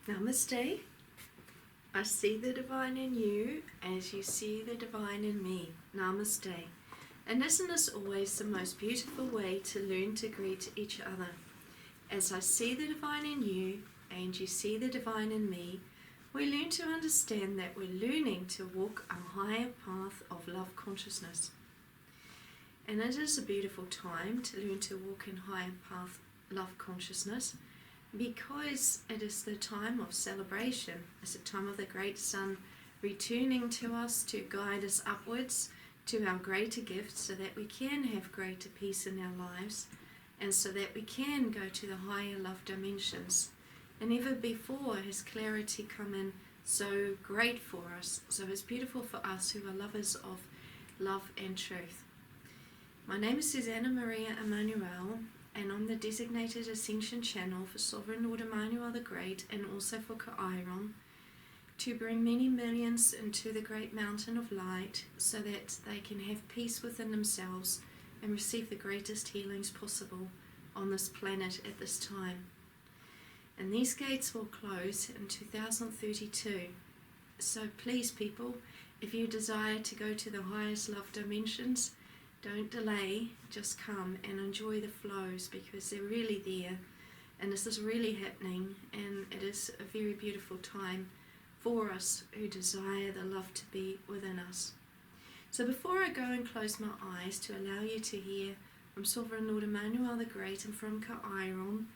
Namaste. I see the divine in you as you see the divine in me. Namaste. And isn't this always the most beautiful way to learn to greet each other? As I see the divine in you and you see the divine in me, we learn to understand that we're learning to walk a higher path of love consciousness. And it is a beautiful time to learn to walk in higher path love consciousness, because it is the time of celebration. It's the time of the great sun returning to us to guide us upwards to our greater gifts, so that we can have greater peace in our lives, and so that we can go to the higher love dimensions. And ever before has clarity come in so great for us. So it's beautiful for us who are lovers of love and truth. My name is Suzanna Maria Emmanuel, and I'm the designated Ascension Channel for Sovereign Lord Emmanuel the Great, and also for Chiron, to bring many millions into the great mountain of light, so that they can have peace within themselves and receive the greatest healings possible on this planet at this time. And these gates will close in 2032. So please, people, if you desire to go to the highest love dimensions, don't delay, just come and enjoy the flows, because they're really there, and this is really happening, and it is a very beautiful time for us who desire the love to be within us. So before I go and close my eyes to allow you to hear from Sovereign Lord Emmanuel the Great and from Chiron,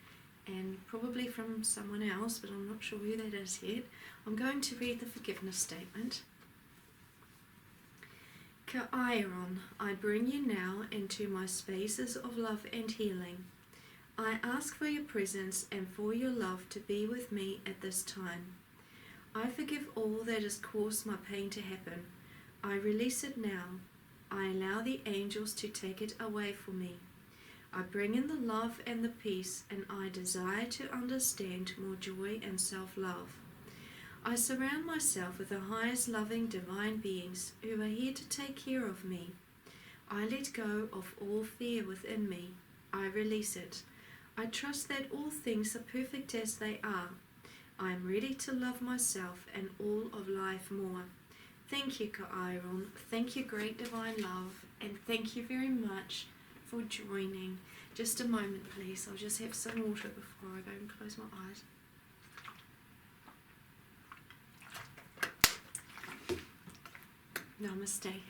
and probably from someone else, but I'm not sure who that is yet, I'm going to read the forgiveness statement. Chiron, I bring you now into my spaces of love and healing. I ask for your presence and for your love to be with me at this time. I forgive all that has caused my pain to happen. I release it now. I allow the angels to take it away for me. I bring in the love and the peace, and I desire to understand more joy and self-love. I surround myself with the highest loving divine beings who are here to take care of me. I let go of all fear within me. I release it. I trust that all things are perfect as they are. I am ready to love myself and all of life more. Thank you, Chiron. Thank you, great divine love. And thank you very much for joining. Just a moment, please. I'll just have some water before I go and close my eyes. Namaste.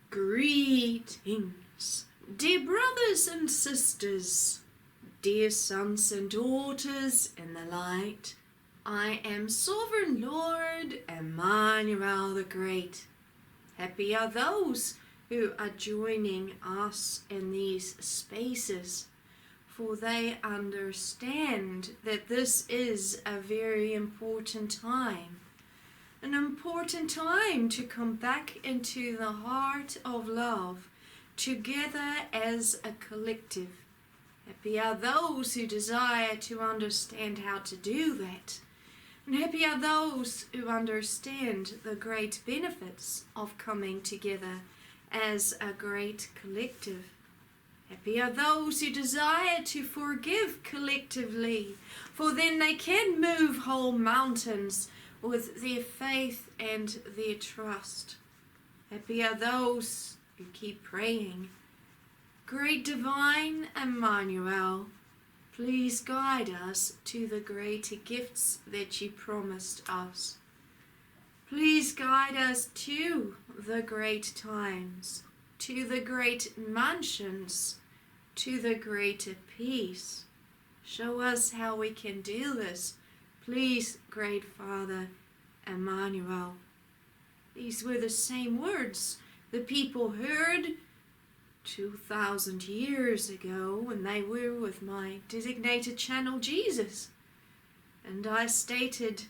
Greetings, dear brothers and sisters, dear sons and daughters in the light. I am Sovereign Lord Emmanuel the Great. Happy are those who are joining us in these spaces, for they understand that this is a very important time. An important time to come back into the heart of love, together as a collective. Happy are those who desire to understand how to do that. And happy are those who understand the great benefits of coming together as a great collective. Happy are those who desire to forgive collectively, for then they can move whole mountains with their faith and their trust. Happy are those who keep praying. Great Divine Emmanuel, please guide us to the greater gifts that you promised us. Please guide us to the great times, to the great mansions, to the greater peace. Show us how we can do this. Please, great Father Emmanuel. These were the same words the people heard 2,000 years ago when they were with my designated channel Jesus. And I stated,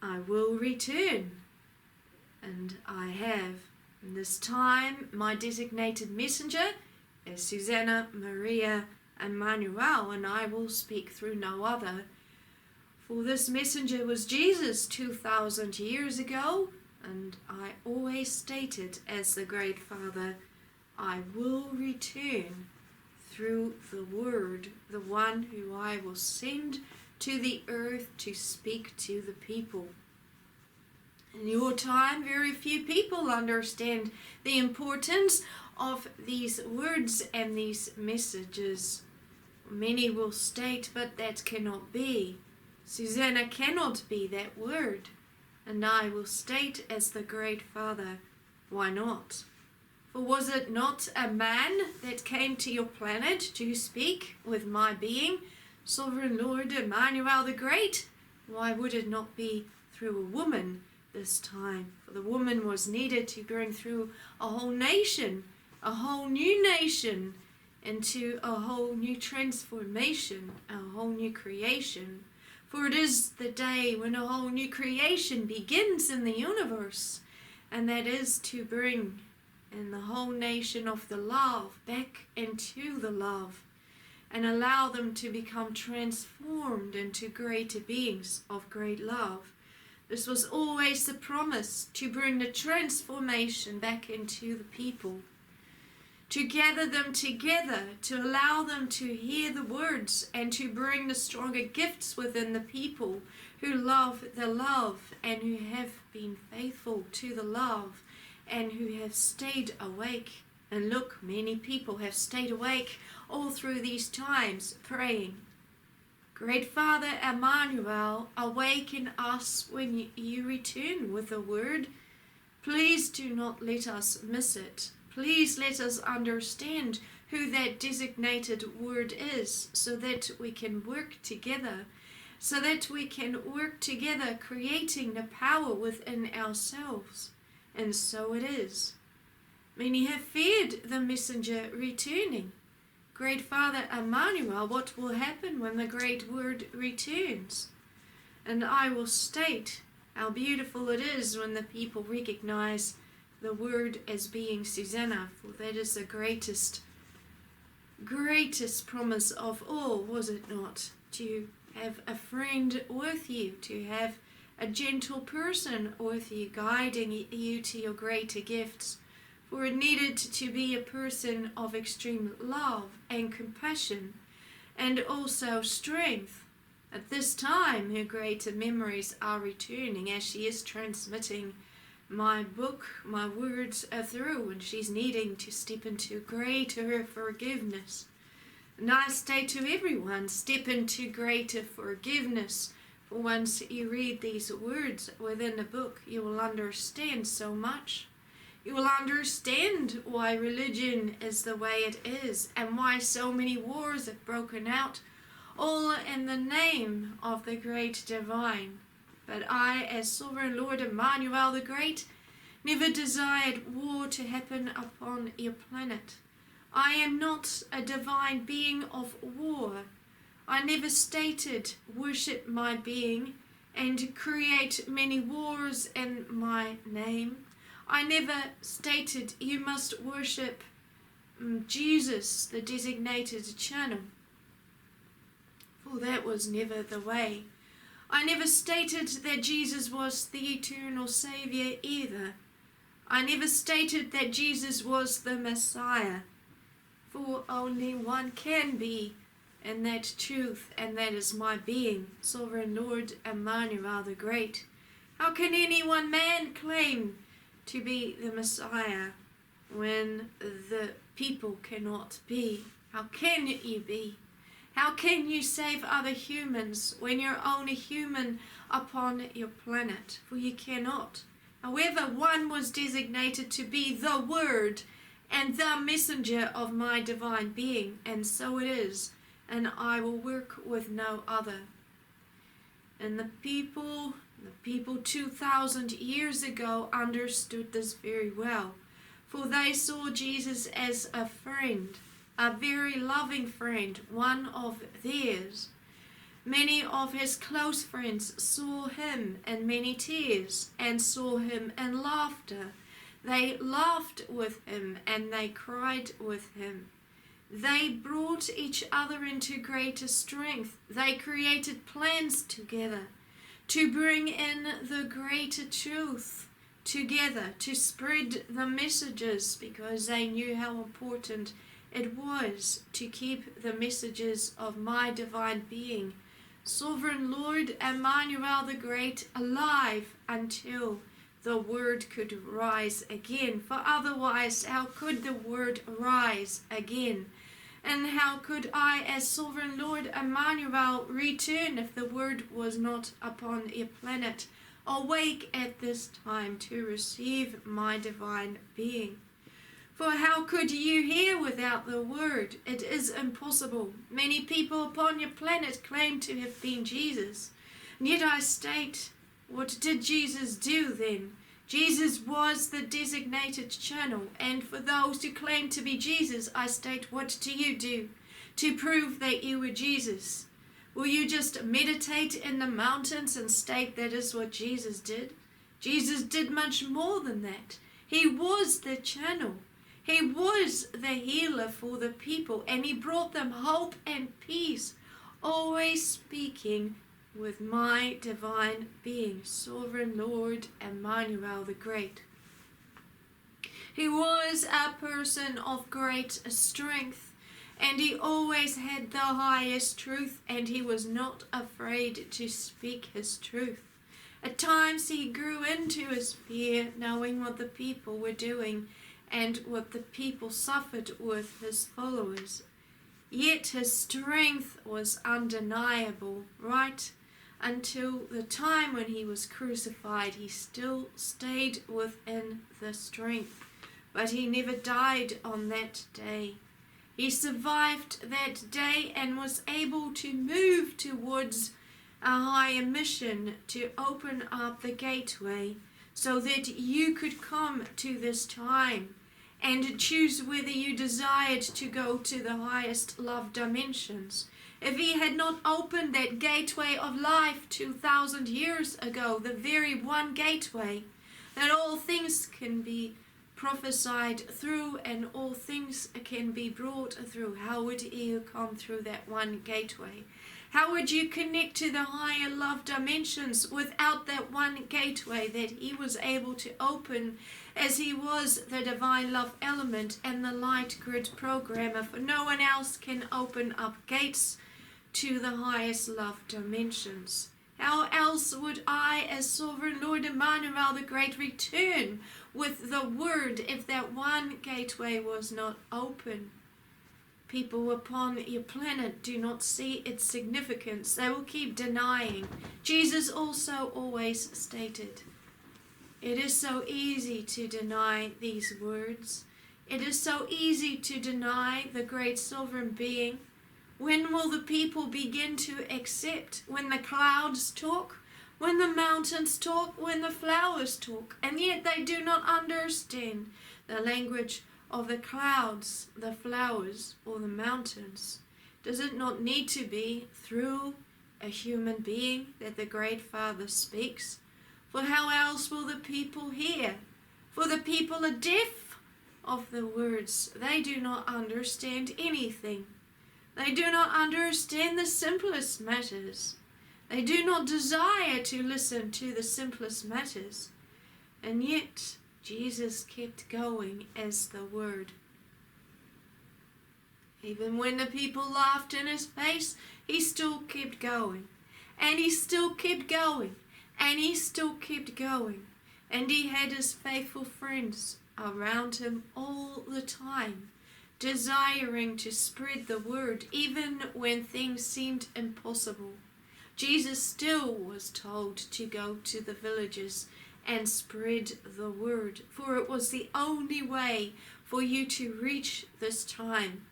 I will return. And I have. And this time, my designated messenger is Suzanna Maria Emmanuel, and I will speak through no other. For this messenger was Jesus 2,000 years ago, and I always stated as the great Father, I will return through the Word, the one who I will send to the earth to speak to the people. In your time, very few people understand the importance of these words and these messages. Many will state, but that cannot be. Suzanna cannot be that word. And I will state as the great Father, why not? For was it not a man that came to your planet to speak with my being, Sovereign Lord Emmanuel the Great? Why would it not be through a woman this time? For the woman was needed to bring through a whole nation, a whole new nation, into a whole new transformation, a whole new creation. For it is the day when a whole new creation begins in the universe, and that is to bring in the whole nation of the love back into the love, and allow them to become transformed into greater beings of great love. This was always the promise, to bring the transformation back into the people, to gather them together, to allow them to hear the words and to bring the stronger gifts within the people who love the love and who have been faithful to the love and who have stayed awake. And look, many people have stayed awake all through these times praying. Great Father Emmanuel, awaken us when you return with a word. Please do not let us miss it. Please let us understand who that designated word is, so that we can work together, creating the power within ourselves. And so it is. Many have feared the messenger returning. Great Father Emmanuel, what will happen when the great word returns? And I will state how beautiful it is when the people recognize the word as being Suzanna, for that is the greatest promise of all, was it not? To have a friend with you, to have a gentle person with you, guiding you to your greater gifts. For it needed to be a person of extreme love and compassion, and also strength. At this time, her greater memories are returning as she is transmitting my book, my words are through, and she's needing to step into greater forgiveness. And I say to everyone, step into greater forgiveness. For once you read these words within the book, you will understand so much. You will understand why religion is the way it is, and why so many wars have broken out, all in the name of the great divine. But I, as Sovereign Lord Emmanuel the Great, never desired war to happen upon your planet. I am not a divine being of war. I never stated worship my being and create many wars in my name. I never stated you must worship Jesus, the designated channel. For that was never the way. I never stated that Jesus was the eternal Savior either. I never stated that Jesus was the Messiah. For only one can be in that truth, and that is my being, Sovereign Lord Emmanuel the Great. How can any one man claim to be the Messiah when the people cannot be? How can you be? How can you save other humans when you're only human upon your planet? For you cannot. However, one was designated to be the Word and the messenger of my divine being, and so it is. and I will work with no other. And the people 2,000 years ago understood this very well, for they saw Jesus as a friend, a very loving friend, one of theirs. Many of his close friends saw him in many tears and saw him in laughter. They laughed with him and they cried with him. They brought each other into greater strength. They created plans together to bring in the greater truth together, to spread the messages, because they knew how important it was to keep the messages of my divine being, Sovereign Lord Emmanuel the Great, alive until the word could rise again. For otherwise, how could the word rise again? And how could I, as Sovereign Lord Emmanuel, return if the word was not upon a planet awake at this time to receive my divine being? For how could you hear without the word? It is impossible. Many people upon your planet claim to have been Jesus. And yet I state, what did Jesus do then? Jesus was the designated channel. And for those who claim to be Jesus, I state, what do you do to prove that you were Jesus? Will you just meditate in the mountains and state that is what Jesus did? Jesus did much more than that. He was the channel. He was the healer for the people, and he brought them hope and peace, always speaking with my divine being, Sovereign Lord Emmanuel the Great. He was a person of great strength, and he always had the highest truth, and he was not afraid to speak his truth. At times he grew into his fear, knowing what the people were doing and what the people suffered with his followers. Yet his strength was undeniable, right until the time when he was crucified. He still stayed within the strength, but he never died on that day. He survived that day and was able to move towards a higher mission, to open up the gateway so that you could come to this time and choose whether you desired to go to the highest love dimensions. If he had not opened that gateway of life 2,000 years ago, the very one gateway that all things can be prophesied through and all things can be brought through, how would you come through that one gateway? How would you connect to the higher love dimensions without that one gateway that he was able to open, as he was the divine love element and the light grid programmer? For no one else can open up gates to the highest love dimensions. How else would I, as Sovereign Lord Emmanuel the Great, return with the word if that one gateway was not open? People upon your planet do not see its significance. They will keep denying. Jesus also always stated, it is so easy to deny these words. It is so easy to deny the great sovereign being. When will the people begin to accept? When the clouds talk? When the mountains talk? When the flowers talk? And yet they do not understand the language of the clouds, the flowers, or the mountains. Does it not need to be through a human being that the Great Father speaks? For how else will the people hear? For the people are deaf of the words. They do not understand anything. They do not understand the simplest matters. They do not desire to listen to the simplest matters. And yet Jesus kept going as the Word. Even when the people laughed in his face, he still kept going. And he still kept going. And he still kept going. And he had his faithful friends around him all the time, desiring to spread the word even when things seemed impossible. Jesus still was told to go to the villages and spread the word, for it was the only way for you to reach this time.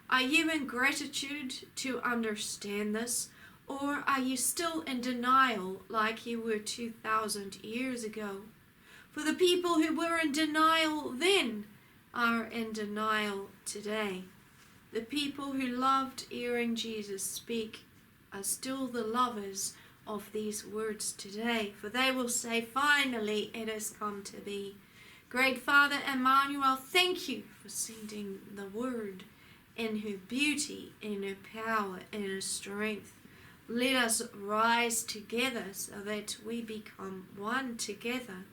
Are you in gratitude to understand this, or are you still in denial like you were 2,000 years ago? For the people who were in denial then are in denial today. The people who loved hearing Jesus speak are still the lovers of these words today, for they will say, finally it has come to be. Great Father Emmanuel, thank you for sending the word in her beauty, in her power, in her strength. Let us rise together so that we become one together,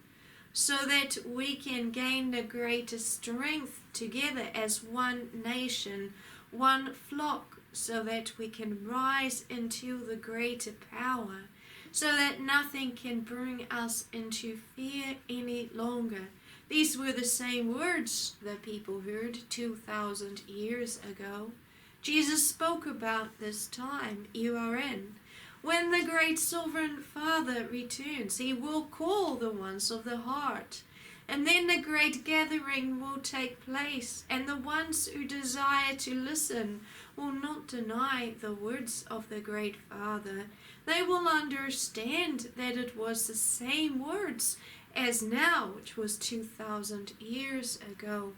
so that we can gain the greatest strength together as one nation, one flock, so that we can rise into the greater power, so that nothing can bring us into fear any longer. These were the same words that people heard 2,000 years ago. Jesus spoke about this time you are in. When the great sovereign Father returns, he will call the ones of the heart. And then the great gathering will take place, and the ones who desire to listen will not deny the words of the great Father. They will understand that it was the same words as now, which was 2,000 years ago.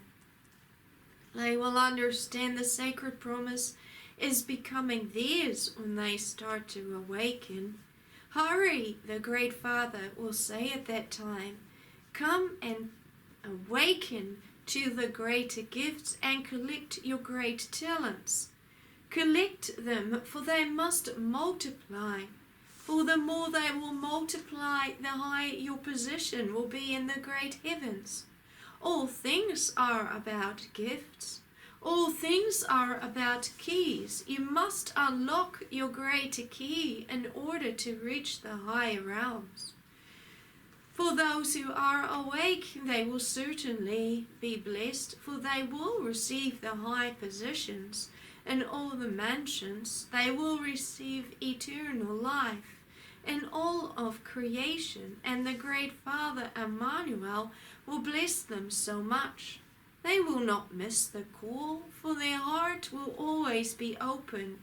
They will understand the sacred promise is becoming theirs when they start to awaken. Hurry, the great Father will say at that time. Come and awaken to the greater gifts and collect your great talents. Collect them, for they must multiply. For the more they will multiply, the higher your position will be in the great heavens. All things are about gifts. All things are about keys. You must unlock your greater key in order to reach the higher realms. For those who are awake, they will certainly be blessed, for they will receive the high positions in all the mansions. They will receive eternal life in all of creation, and the great Father Emmanuel will bless them so much. They will not miss the call, for their heart will always be open.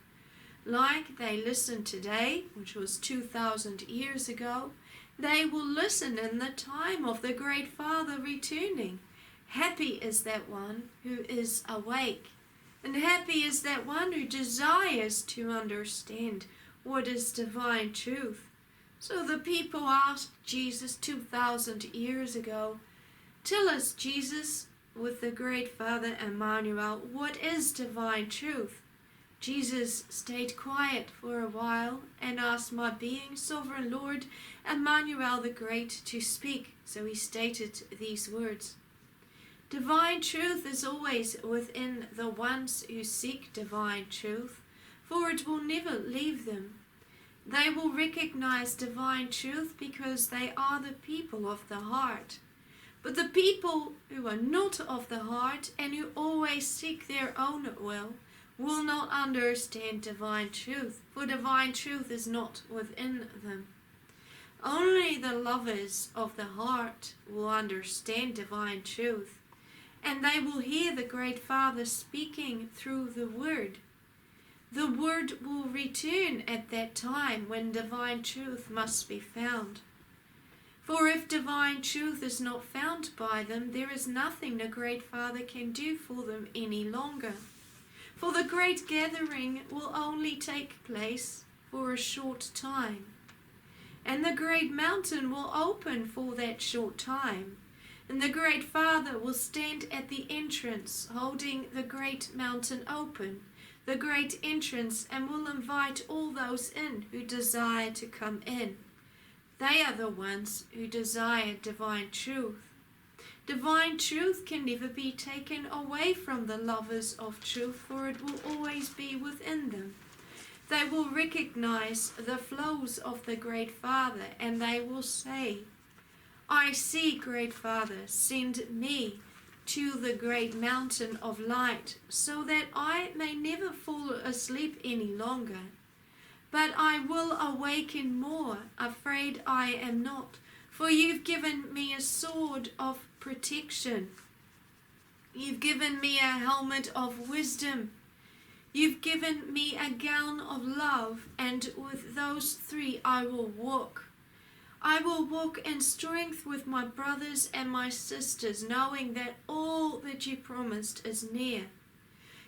Like they listen today, which was 2,000 years ago, they will listen in the time of the great Father returning. Happy is that one who is awake, and happy is that one who desires to understand what is divine truth. So the people asked Jesus 2,000 years ago, tell us, Jesus, with the great Father Emmanuel, what is divine truth? Jesus stayed quiet for a while and asked my being, Sovereign Lord Emmanuel the Great, to speak. So he stated these words. Divine truth is always within the ones who seek divine truth, for it will never leave them. They will recognize divine truth because they are the people of the heart. But the people who are not of the heart and who always seek their own will not understand divine truth, for divine truth is not within them. Only the lovers of the heart will understand divine truth, and they will hear the great Father speaking through the Word. The Word will return at that time when divine truth must be found. For if divine truth is not found by them, there is nothing the great Father can do for them any longer. For the great gathering will only take place for a short time, and the great mountain will open for that short time, and the great Father will stand at the entrance holding the great mountain open, the great entrance, and will invite all those in who desire to come in. They are the ones who desire divine truth. Divine truth can never be taken away from the lovers of truth, for it will always be within them. They will recognize the flows of the great Father, and they will say, I see, great Father, send me to the great mountain of light, so that I may never fall asleep any longer. But I will awaken more, afraid I am not, for you've given me a sword of protection. You've given me a helmet of wisdom. You've given me a gown of love, and with those 3 I will walk. I will walk in strength with my brothers and my sisters, knowing that all that you promised is near.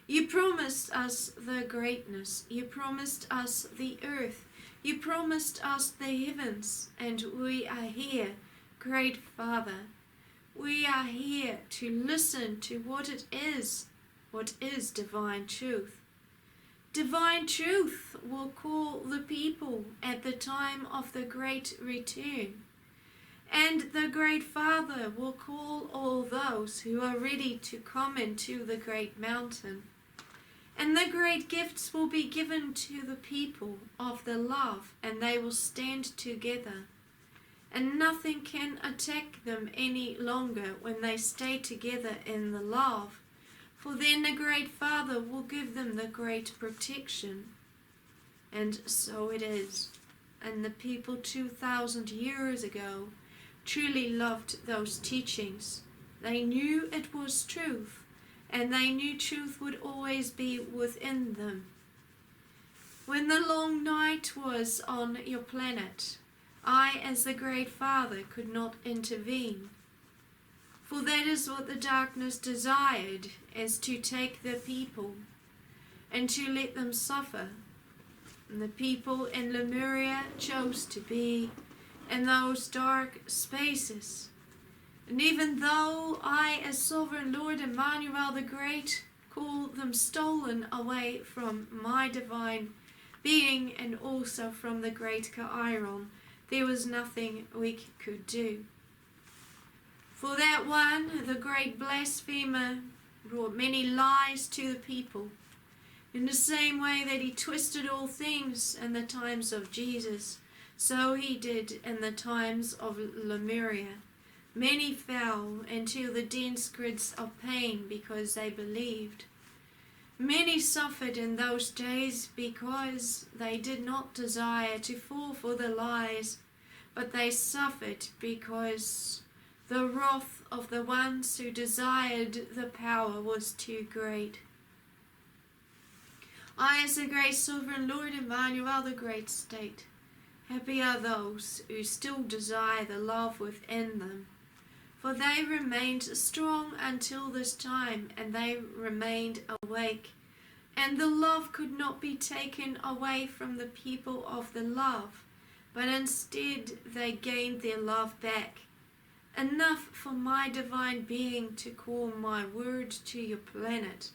You promised us the greatness. You promised us the earth. You promised us the heavens, and we are here, great Father. We are here to listen to what is divine truth. Divine truth will call the people at the time of the great return. And the great Father will call all those who are ready to come into the great mountain. And the great gifts will be given to the people of the love, and they will stand together. And nothing can attack them any longer when they stay together in the love. For then the great Father will give them the great protection. And so it is. And the people 2,000 years ago truly loved those teachings. They knew it was truth, and they knew truth would always be within them. When the long night was on your planet, I, as the great Father, could not intervene. For that is what the darkness desired, is to take the people and to let them suffer. And the people in Lemuria chose to be in those dark spaces. And even though I, as sovereign Lord Emmanuel the Great, call them stolen away from my divine being and also from the great Chiron, there was nothing we could do. For that one, the great blasphemer, brought many lies to the people, in the same way that he twisted all things in the times of Jesus, so he did in the times of Lemuria. Many fell into the dense grids of pain because they believed. Many suffered in those days because they did not desire to fall for the lies, but they suffered because the wrath of the ones who desired the power was too great. I, as the great sovereign Lord Emmanuel the Great, state, happy are those who still desire the love within them, for they remained strong until this time, and they remained awake, and the love could not be taken away from the people of the love, but instead they gained their love back. Enough for my divine being to call my word to your planet.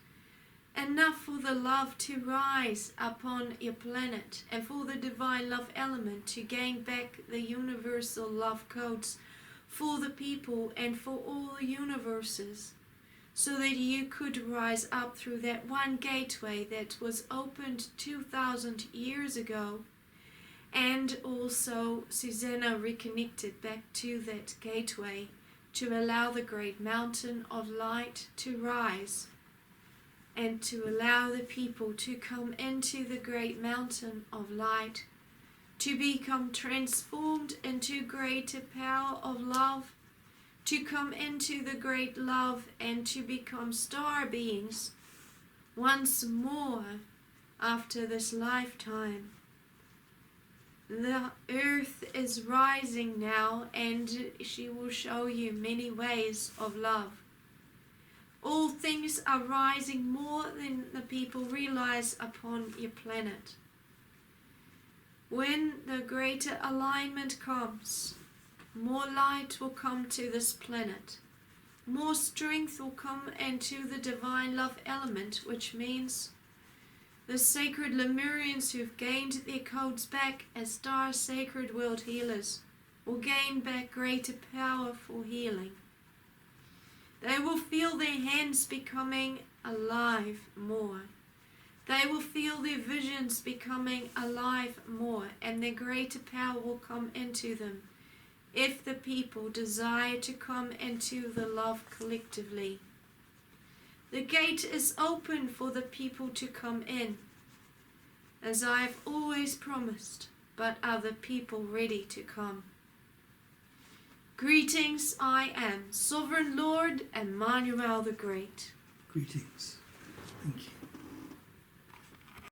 Enough for the love to rise upon your planet, and for the divine love element to gain back the universal love codes for the people and for all the universes, so that you could rise up through that one gateway that was opened 2,000 years ago. And also Suzanna reconnected back to that gateway to allow the great mountain of light to rise, and to allow the people to come into the great mountain of light, to become transformed into greater power of love, to come into the great love and to become star beings once more after this lifetime. The earth is rising now, and she will show you many ways of love. All things are rising more than the people realize upon your planet. When the greater alignment comes, more light will come to this planet. More strength will come into the divine love element, which means the sacred Lemurians who've gained their codes back as star sacred world healers will gain back greater power for healing. They will feel their hands becoming alive more. They will feel their visions becoming alive more, and their greater power will come into them if the people desire to come into the love collectively. The gate is open for the people to come in, as I have always promised, but are the people ready to come? Greetings, I am Sovereign Lord Emmanuel the Great. Greetings. Thank you.